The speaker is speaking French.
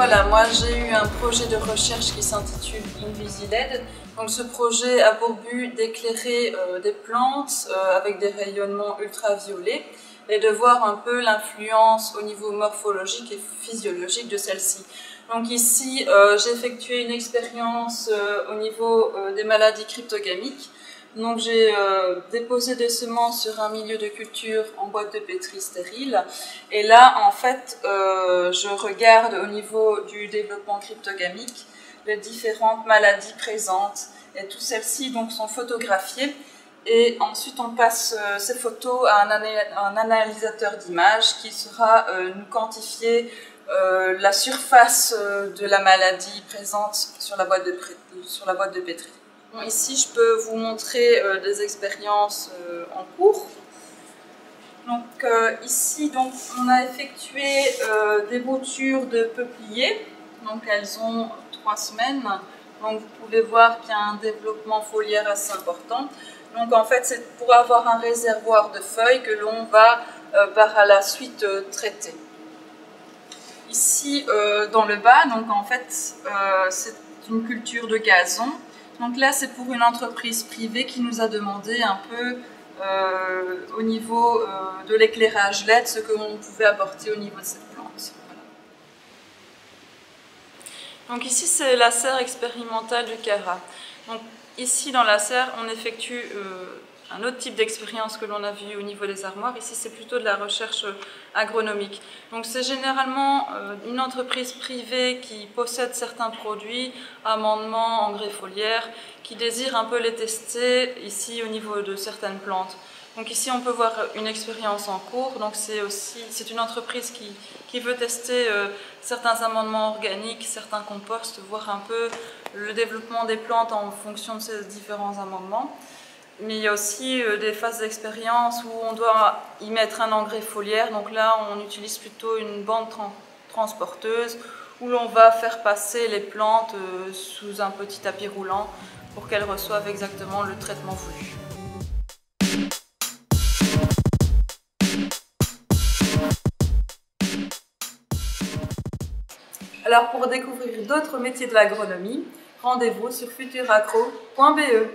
voilà, moi j'ai eu un projet de recherche qui s'intitule InvisiLED. Donc ce projet a pour but d'éclairer des plantes avec des rayonnements ultraviolets et de voir un peu l'influence au niveau morphologique et physiologique de celle-ci. Donc ici, j'ai effectué une expérience au niveau des maladies cryptogamiques. Donc j'ai déposé des semences sur un milieu de culture en boîte de pétri stérile. Et là, en fait, je regarde au niveau du développement cryptogamique les différentes maladies présentes. Et toutes celles-ci donc sont photographiées. Et ensuite, on passe ces photos à un analysateur d'images qui sera nous quantifier la surface de la maladie présente sur la boîte de pétri. Bon, ici, je peux vous montrer des expériences en cours. Donc ici, donc, on a effectué des boutures de peupliers. Donc elles ont 3 semaines. Donc vous pouvez voir qu'il y a un développement foliaire assez important. Donc en fait, c'est pour avoir un réservoir de feuilles que l'on va par la suite traiter. Ici, dans le bas, donc en fait, c'est une culture de gazon. Donc là, c'est pour une entreprise privée qui nous a demandé un peu au niveau de l'éclairage LED ce que l'on pouvait apporter au niveau de cette plante. Voilà. Donc ici, c'est la serre expérimentale du Cara. Donc ici, dans la serre, on effectue un autre type d'expérience que l'on a vu au niveau des armoires. Ici, c'est plutôt de la recherche agronomique. Donc c'est généralement une entreprise privée qui possède certains produits, amendements, engrais foliaires, qui désire un peu les tester ici au niveau de certaines plantes. Donc ici, on peut voir une expérience en cours. Donc c'est une entreprise qui veut tester certains amendements organiques, certains composts, voir un peu le développement des plantes en fonction de ces différents amendements. Mais il y a aussi des phases d'expérience où on doit y mettre un engrais foliaire. Donc là, on utilise plutôt une bande transporteuse où l'on va faire passer les plantes sous un petit tapis roulant pour qu'elles reçoivent exactement le traitement voulu. Alors pour découvrir d'autres métiers de l'agronomie, rendez-vous sur futuragro.be.